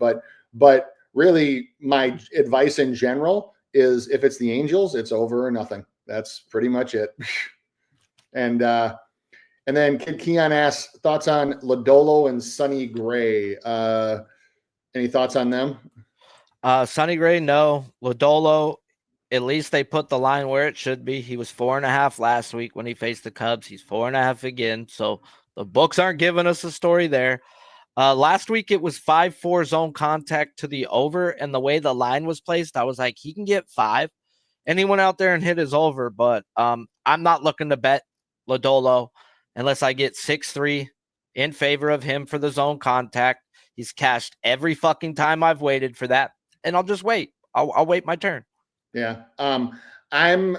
but really my advice in general is if it's the Angels, it's over or nothing. That's pretty much it. And then Kid Keon asks thoughts on Lodolo and Sonny Gray. Any thoughts on them? Sonny Gray, no. Lodolo, at least they put the line where it should be. He was 4.5 last week when he faced the Cubs. He's 4.5 again. So the books aren't giving us a story there. Last week it was 5-4 zone contact to the over, and the way the line was placed, I was like, he can get 5. And he went out there and hit his over, but I'm not looking to bet Lodolo unless I get 6-3 in favor of him for the zone contact. He's cashed every fucking time I've waited for that, and I'll just wait. I'll wait my turn. Yeah. I'm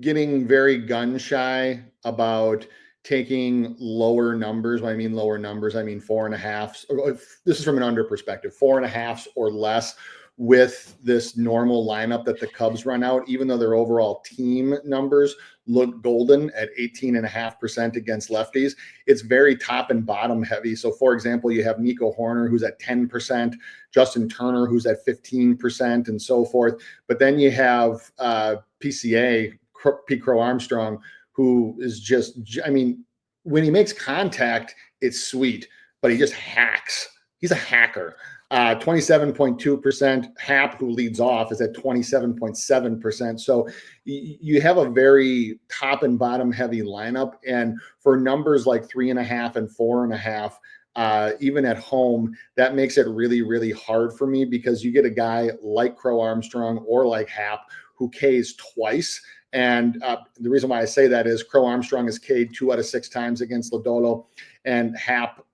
getting very gun shy about taking lower numbers. When I mean lower numbers, I mean 4.5. This is from an under perspective, 4.5 or less with this normal lineup that the Cubs run out, even though their overall team numbers look golden at 18.5% against lefties. It's very top and bottom heavy. So for example, you have Nico Horner, who's at 10%, Justin Turner, who's at 15%, and so forth. But then you have PCA, Pete Crow Armstrong, who is just, I mean, when he makes contact, it's sweet, but he just hacks. He's a hacker. 27.2%. Hap, who leads off, is at 27.7%. So you have a very top and bottom heavy lineup. And for numbers like 3.5 and 4.5, even at home, that makes it really, really hard for me because you get a guy like Crow Armstrong or like Hap who Ks twice. And the reason why I say that is Crow Armstrong is K'd 2 out of 6 times against Lodolo, and Hap,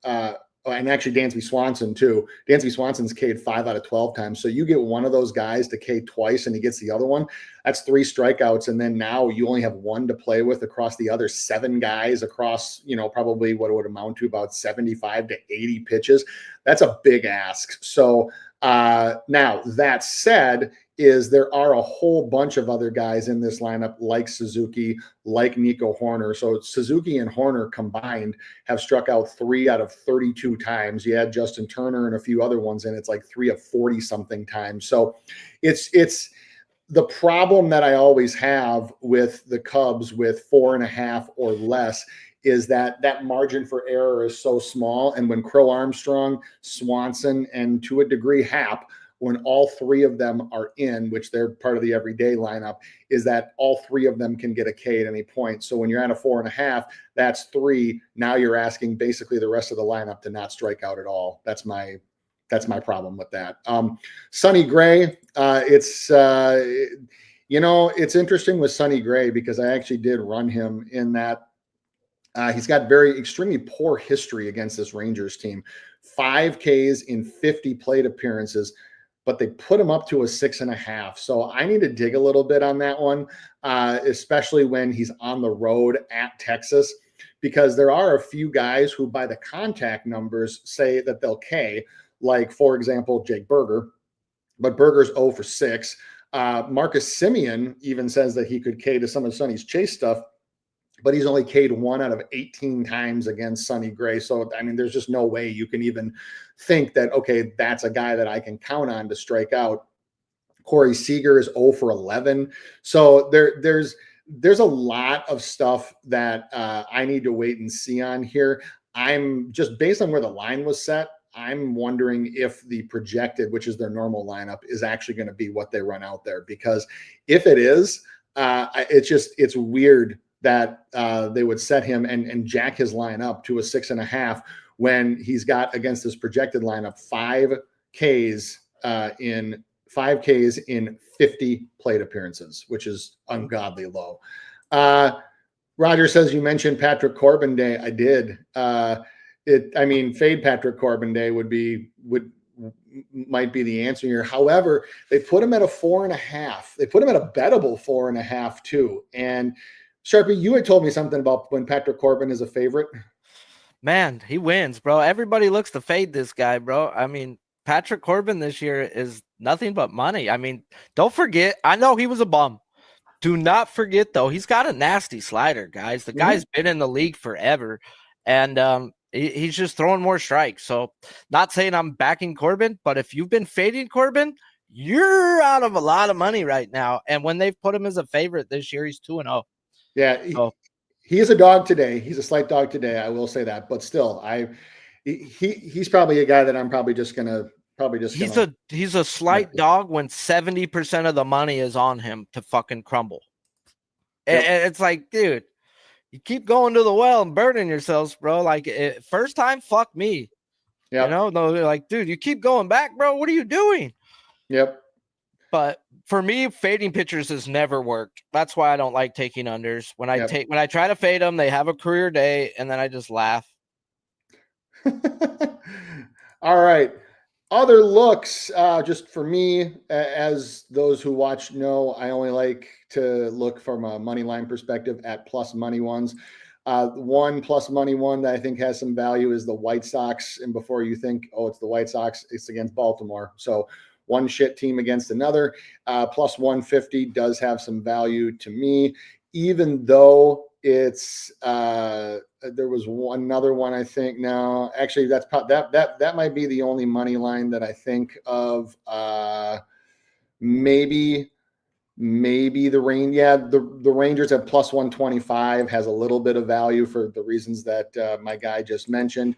and actually Dansby Swanson too. Dansby Swanson's K'd 5 out of 12 times. So you get one of those guys to K twice and he gets the other one. That's 3 strikeouts. And then now you only have 1 to play with across the other 7 guys across, probably what it would amount to about 75 to 80 pitches. That's a big ask. So now that said, there are a whole bunch of other guys in this lineup like Suzuki, like Nico Horner. So Suzuki and Horner combined have struck out 3 out of 32 times. You add Justin Turner and a few other ones in, it's like 3 of 40 something times. So it's the problem that I always have with the Cubs with 4.5 or less is that margin for error is so small. And when Crow Armstrong, Swanson, and to a degree Hap, when all 3 of them are in, which they're part of the everyday lineup, is that all 3 of them can get a K at any point. So when you're at a 4.5, that's 3. Now you're asking basically the rest of the lineup to not strike out at all. That's my problem with that. Sonny Gray, it's interesting with Sonny Gray because I actually did run him in that. He's got extremely poor history against this Rangers team. 5 Ks in 50 plate appearances, but they put him up to a 6.5. So I need to dig a little bit on that one, especially when he's on the road at Texas, because there are a few guys who by the contact numbers say that they'll K, like, for example, Jake Berger, but Berger's 0 for 6. Marcus Semien even says that he could K to some of Sonny's chase stuff, but he's only K'd 1 out of 18 times against Sonny Gray. So, I mean, there's just no way you can even think that, okay, that's a guy that I can count on to strike out. Corey Seager is 0 for 11. So there's a lot of stuff that I need to wait and see on here. I'm just based on where the line was set. I'm wondering if the projected, which is their normal lineup, is actually going to be what they run out there. Because if it is, it's weird that they would set him and jack his line up to a 6.5 when he's got against this projected lineup 5Ks in 50 plate appearances, which is ungodly low. Roger says you mentioned Patrick Corbin Day. I did. Fade Patrick Corbin Day might be the answer here. However, they put him at a 4.5. They put him at a bettable 4.5 too. And Sharpie, you had told me something about when Patrick Corbin is a favorite. Man, he wins, bro. Everybody looks to fade this guy, bro. I mean, Patrick Corbin this year is nothing but money. I mean, don't forget, I know he was a bum. Do not forget, though, he's got a nasty slider, guys. The guy's been in the league forever, and he's just throwing more strikes. So not saying I'm backing Corbin, but if you've been fading Corbin, you're out of a lot of money right now. And when they've put him as a favorite this year, he's 2-0. Yeah, he is a dog today. He's a slight dog today. I will say that, but still, he's probably a guy that I'm probably just gonna. He's a slight dog when 70% of the money is on him to fucking crumble. Yep. And it's like, dude, you keep going to the well and burning yourselves, bro. Like first time, fuck me. Yep. You know, no, like, dude, you keep going back, bro. What are you doing? Yep. But for me, fading pitchers has never worked. That's why I don't like taking unders. When I try to fade them, they have a career day, and then I just laugh. All right. Other looks, just for me, as those who watch know, I only like to look from a money line perspective at plus money ones. One plus money one that I think has some value is the White Sox. And before you think, oh, it's the White Sox, it's against Baltimore. So one shit team against another. Plus 150 does have some value to me, even though it's there was another one I think. No, actually that might be the only money line that I think of. Maybe the rain. Yeah, the Rangers at plus 125 has a little bit of value for the reasons that my guy just mentioned.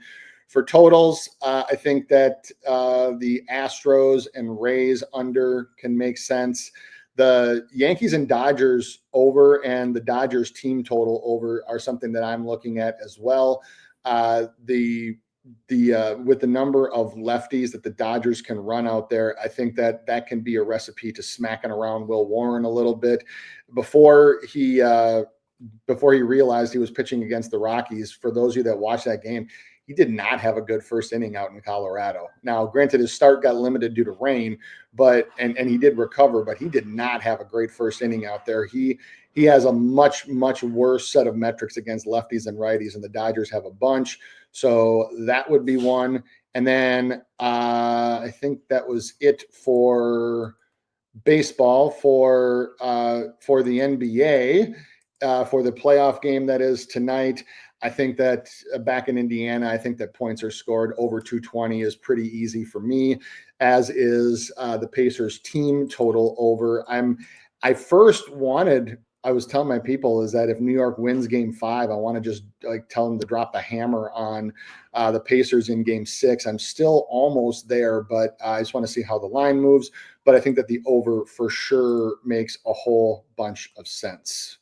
For totals, I think that the Astros and Rays under can make sense. The Yankees and Dodgers over and the Dodgers team total over are something that I'm looking at as well. With the number of lefties that the Dodgers can run out there, I think that can be a recipe to smacking around Will Warren a little bit. Before he realized he was pitching against the Rockies, for those of you that watched that game, he did not have a good first inning out in Colorado. Now, granted, his start got limited due to rain, but and he did recover, but he did not have a great first inning out there. He has a much, much worse set of metrics against lefties and righties, and the Dodgers have a bunch. So that would be one. And then I think that was it for baseball for the NBA for the playoff game that is tonight. I think that back in Indiana, I think that points are scored over 220 is pretty easy for me, as is the Pacers team total over. I was telling my people is that if New York wins game 5, I want to just like tell them to drop the hammer on the Pacers in game 6. I'm still almost there, but I just want to see how the line moves. But I think that the over for sure makes a whole bunch of sense.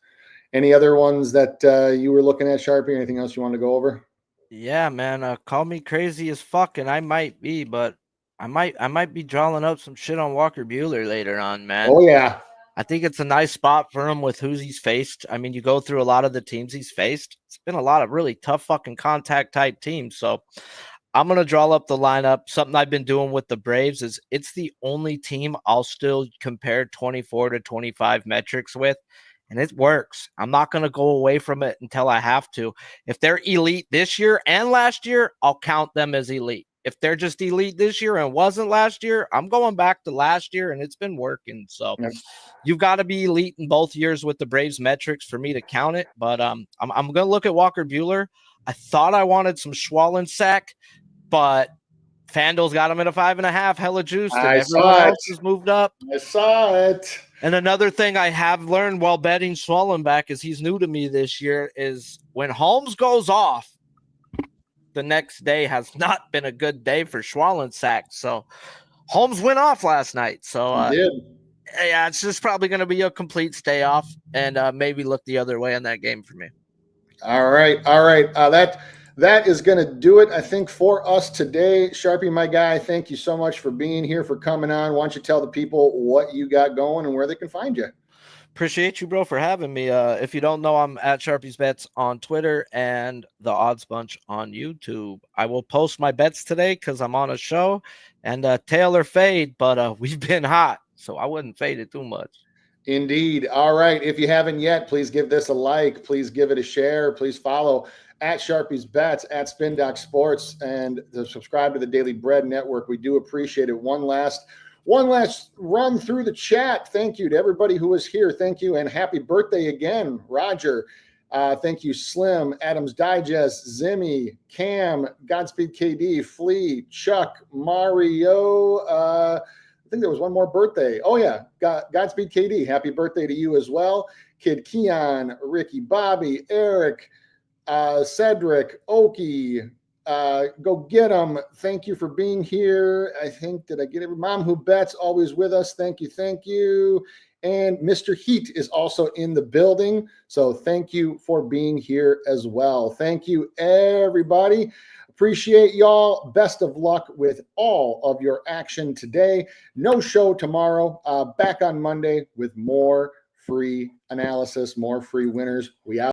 Any other ones that you were looking at, Sharpie? Anything else you want to go over? Yeah, man. Call me crazy as fuck, and I might be, but I might be drawing up some shit on Walker Buehler later on, man. Oh yeah. I think it's a nice spot for him with who he's faced. I mean, you go through a lot of the teams he's faced. It's been a lot of really tough fucking contact type teams. So I'm going to draw up the lineup. Something I've been doing with the Braves is it's the only team I'll still compare 24 to 25 metrics with. And it works. I'm not going to go away from it until I have to. If they're elite this year and last year, I'll count them as elite. If they're just elite this year and wasn't last year, I'm going back to last year, and it's been working. So you've got to be elite in both years with the Braves metrics for me to count it. But I'm going to look at Walker Buehler. I thought I wanted some Schwallensack, but FanDuel's got him at a 5.5, hella juiced, and everyone else has moved up. I saw it. And another thing I have learned while betting Swollenback is he's new to me this year is when Holmes goes off, the next day has not been a good day for Schwallensack. So Holmes went off last night. So He did. yeah, it's just probably going to be a complete stay off and maybe look the other way in that game for me. All right. That is going to do it, I think, for us today. Sharpie, my guy, thank you so much for being here, for coming on. Why don't you tell the people what you got going and where they can find you? Appreciate you, bro, for having me. If you don't know, I'm at Sharpie's Bets on Twitter and the Odds Bunch on YouTube. I will post my bets today because I'm on a show, and tail or fade, but we've been hot, so I wouldn't fade it too much. Indeed. All right. If you haven't yet, please give this a like. Please give it a share. Please follow at Sharpie's Bets, at Spin Doc Sports, and subscribe to the Daily Bread Network. We do appreciate it. One last run through the chat. Thank you to everybody who was here. Thank you, and happy birthday again, Roger. Thank you, Slim, Adams Digest, Zimmy, Cam, Godspeed KD, Flea, Chuck, Mario. I think there was one more birthday. Oh, yeah. Godspeed KD. Happy birthday to you as well. Kid Keon, Ricky, Bobby, Eric, Cedric, Okie. Go get them. Thank you for being here. I think, did I get every Mom Who Bets always with us? Thank you. Thank you. And Mr. Heat is also in the building. So thank you for being here as well. Thank you, everybody. Appreciate y'all. Best of luck with all of your action today. No show tomorrow. Back on Monday with more free analysis, more free winners. We out.